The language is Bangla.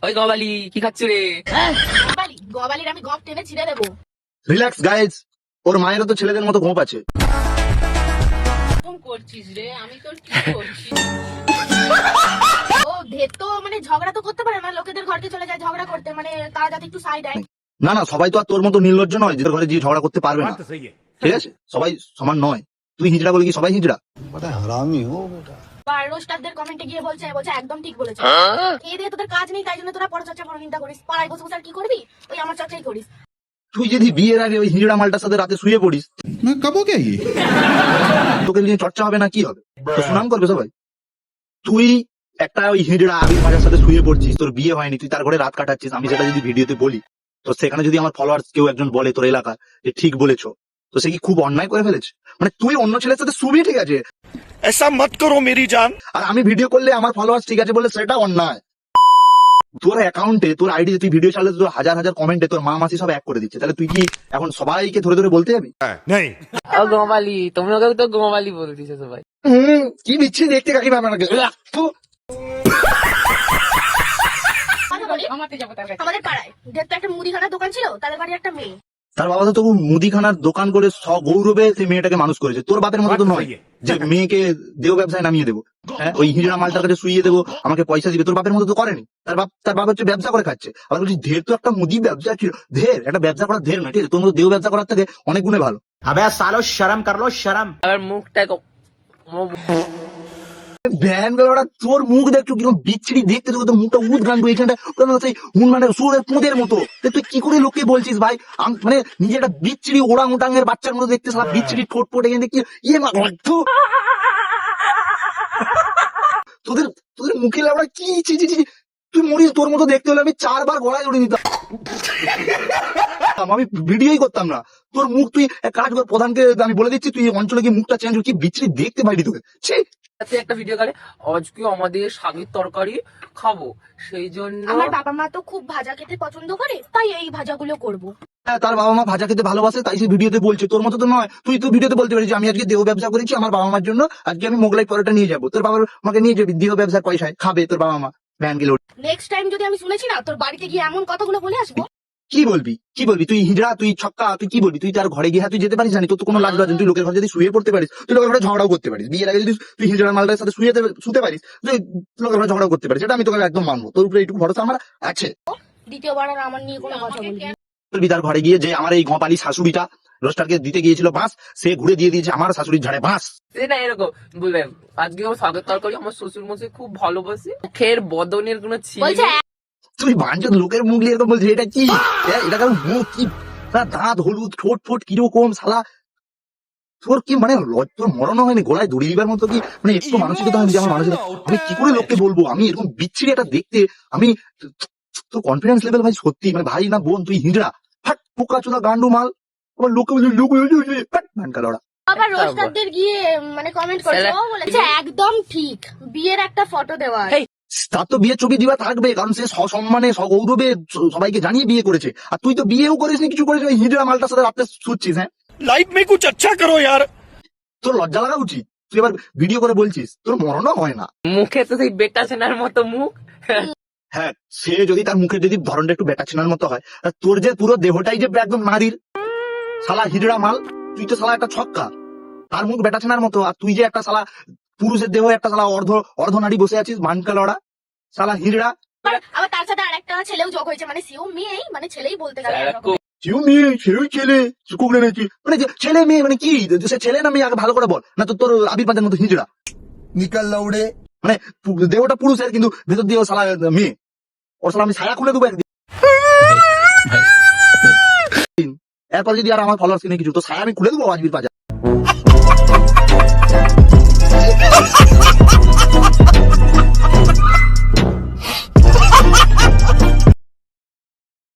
ওই গবালি কি খাচ্ছ রে? গোয়াবালির আমি গপ টেনে ছিঁড়ে দেবো। রিল্যাক্স গাইজ, ওর মায়েরও তো ছেলেদের মতো গোপ আছে। এরকম করছিস রে, আমি তোর কি করছি? ও ধের তো মানে ঝগড়া তো করতে পারে না, লোকেদের ঘরকে চলে যায় ঝগড়া করতে, মানে তারা যাতে একটু সাইড দেয়। না না, সবাই তো আর তোর মতো নির্লজ্জ নয় যে ঘরে গিয়ে ঝগড়া করতে পারবে না, ঠিক আছে? সবাই সমান নয়। তুই হিজড়া বলে কি সবাই হিজড়া? আর রোস্টারদের কমেন্টে গিয়ে বলছে একদম ঠিক বলেছে, এই দিয়ে তোদের কাজ নেই তাই জন্য তোরা পরচর্চা পরনিন্দা করিস, পাড়ায় বসে বসে আর কি করবি, ওই আমার চর্চাই করিস। তুই যদি বিয়ের আগে ওই হিজড়া মালটার সাথে রাতে শুয়ে পড়িস, তোকে নিয়ে চর্চা হবে না, কি হবে? তো সুনাম করবে সবাই। তুই একটা ওই হিজড়া আবির মাজার সাথে শুয়ে পড়ছিস, তোর বিয়ে হয়নি, তুই তার ঘরে রাত কাটাচ্ছিস, আমি সেটা যদি ভিডিওতে বলি, তো সেখানে যদি আমার ফলোয়ার্স কেউ একজন বলে তোর এলাকা যে ঠিক বলেছো, তো সে কি খুব অন্যায় করে ফেলেছে? মানে তুই অন্য ছেলের সাথে শুবি, ঠিক আছে, ऐसा मत करो मेरी जान। আর আমি ভিডিও করলে আমার ফলোয়ার্স ঠিক আছে বলে সেটা অন্যায়। তোর অ্যাকাউন্টে তোর আইডি তুই ভিডিও চালালে তোর হাজার হাজার কমেন্টে তোর মা মাসি সব এক করে দিচ্ছে, তাহলে তুই কি এখন সবাইকে ধরে ধরে বলতে যাবি? नहीं ও গবালি, তুমি ওকে তো গবালি বলে দিছো সবাই। কি দিচ্ছি দেখতে কাকিমা আমাকে। আমাদের পাড়ায় ধের তো একটা মুদিখানার দোকান ছিল, তাদের বাড়ি একটা মেয়ে, তার বাবা তো তবু মুদিখানার দোকান করে গৌরবে সেই মেয়েটাকে মানুষ করেছে, তোর বাপের মতো তো নয় যে মেয়েকে দেহ ব্যবসায় নামিয়ে দেবো, হ্যাঁ ওই হিজড়া মালটার কাছে শুইয়ে দেবো, আমাকে পয়সা দিবে, তোর বাপের মতো তো করেনি। তার বাবা হচ্ছে ব্যবসা করে খাচ্ছে। আবার বলছি ধের তো একটা মুদি ব্যবসা ছিল, ধের একটা ব্যবসা করার ধের না, ঠিক আছে? তোর মতো দেহ ব্যবসা করার থেকে অনেক গুণে ভালো। अबे सालो शर्म कर लो शर्म। আবার মুখটা ভ্যান বেলাটা তোর মুখ দেখছো কিরকম বিচ্ছিরি দেখতে, তোর মুখটা উদ্ঘান্ত, এখানটা সেই মানে সুরের পুঁদের মতো। তুই কি করে লোককে বলছিস ভাই? মানে নিজে একটা বিচ্ছিরি ওরাং উটাঙের বাচ্চার মতো দেখতে, সারা বিচ্ছিরি ঠোঁট ফোট এখানে দেখি ইয়ে মা তোদের তোদের মুখে লাগা কি ছি ছি ছি। তুই মরিস, তোর মতো দেখতে হলে আমি 4 বার গলায় জড়িয়ে দিতাম, আমি ভিডিওই করতাম না। তোর মুখ তুই এক কাজ কর, প্রধানকে আমি বলে দিচ্ছি তুই অঞ্চলে গিয়ে মুখটা চেঞ্জ কি বিচ্ছিরি দেখতে পাইনি তোকে। ছি, একটা ভিডিও করে আজকে আমাদের শাকের তরকারি খাবো, সেই জন্য আমার বাবা মা তো খুব ভাজা খেতে পছন্দ করে, তাই এই ভাজাগুলো করব। হ্যাঁ, তার বাবা মা ভাজা খেতে ভালোবাসে তাই সে ভিডিওতে বলছে, তোর মতো তো নয়। তুই তো ভিডিওতে বলতে পারিস আমি আজকে দেহ ব্যবসা করেছি আমার বাবা মার জন্য, আজকে আমি মোগলাই পরোটা নিয়ে যাবো, তোর বাবার মাকে নিয়ে যাবি, দেহ ব্যবসার পয়সায় খাবে তোর বাবা মা ভ্যান গেলে। নেক্সট টাইম যদি আমি শুনেছি না তোর বাড়িতে গিয়ে এমন কথাগুলো বলে আসবো। কি বলবি কি বলবি? তুই হিজড়া, তুই ছক্কা, তুই কি বলবি? তুই তার ঘরে গিয়ে তুই যেতে পারিস জানি, তোর তো কোনো লাজ লজ্জা নেই। তুই লোকের ঘরে যদি শুয়ে পড়তে পারিস, তুই লোকের ঘরে ঝগড়াও করতে পারিস। বিয়ের আগে যদি তুই হিজড়া মালটার সাথে শুতে পারিস, তুই লোকের ঘরে ঝগড়াও করতে পারিস, সেটা আমি তোকে একদম মানবো। তোর উপরে এইটুকু ভরসা আমার আছে। দ্বিতীয়বার আর আমার নিয়ে কোনো কথা বলবি না। বলবি তার ঘরে গিয়ে যে আমার এই গোপালি শাশুড়িটা রোস্টারকে দিতে গিয়েছিল বাঁশ, সে ঘুরে দিয়ে দিয়েছে আমার শাশুড়ির ঝাড়ে বাঁশ। না এরকম বলবেন আজকে আমার শাকের তরকারি আমার শ্বশুর মশাই খুব ভালোবাসে, মুখের বদনের কোনো ছিল বলছে তুই বাঞ্চত লোকের মুখ নিয়ে এরকম বলছিস, এটা কি? এটা কারণ মুখ কি, দাঁত হলুদ, ঠোঁট ফোট কিরকম শালা, তোর কি মানে তোর মরণ হয়নি গোলায় দড়ি দিবার মতো কি মানে একটু মানসিকতা হয়নি যে আমার মানসিকতা? আমি কি করে লোককে বলবো আমি এরকম বিচ্ছিরি এটা দেখতে? আমি তোর কনফিডেন্স লেভেল ভাই সত্যি মানে ভাই না বোন তুই হিজড়া, হাট পোকা চোদা গান্ডু মাল। আবার লোকে লোক আবার রোস্টারদের গিয়ে মানে কমেন্ট করছে, ও বলেছে একদম ঠিক, বিয়ের একটা ফটো দেওয়া আছে। তার তো বিয়ে ছবি দিবা থাকবে, কারণ সে সসম্মানে সগৌরবে সবাইকে জানিয়ে বিয়ে করেছে, আর তুই তো বিয়েও করিস নি, কিছু করিস, ওই হিজড়া মালটার সাথে রাত্রে শুচ্ছিস। হ্যাঁ, लाइफ में कुछ अच्छा करो यार। তোর লজ্জা লাগা উচিত, তুই এবার ভিডিও করে বলছিস তোর মরণও হয় না। মুখে তো সেই বেটা ছেনার মতো মুখ। হ্যাঁ, সে যদি তার মুখের যদি ধরনটা একটু বেটা ছিনার মতো হয়, আর তোর যে পুরো দেহটাই যে একদম নারীর, শালা হিজড়া মাল, তুই তো শালা একটা ছক্কা, তার মুখ বেটা ছিনার মতো, আর তুই যে একটা শালা পুরুষের দেহ একটা শালা অর্ধ নারী বসে আছিস মানকা লড়া, শালা হিজড়া। আবার তার সাথে আরেকটা ছেলেও যোগ হয়েছে, মানে সেও মেয়েই, মানে ছেলেই বলতে গেলে কেউ মেয়ে সেও ছেলে কুকুরে নাকি, মানে যে ছেলে মেয়ে মানে কি, সে ছেলে না মেয়ে আগে ভালো করে বল না। তো তোর আবির পাতের মতো হিজড়া निकल लौड़े। মানে দেহটা পুরুষের কিন্তু ভেতর দিয়ে শালা মেয়ে, ওর শালা আমি ছায়া খুলে দেবো একদিন। এরপর যদি আর আমার ফলোয়ার্স কিনে কিছু তো ছায়া আমি খুলে দেবো আজবির বাজার।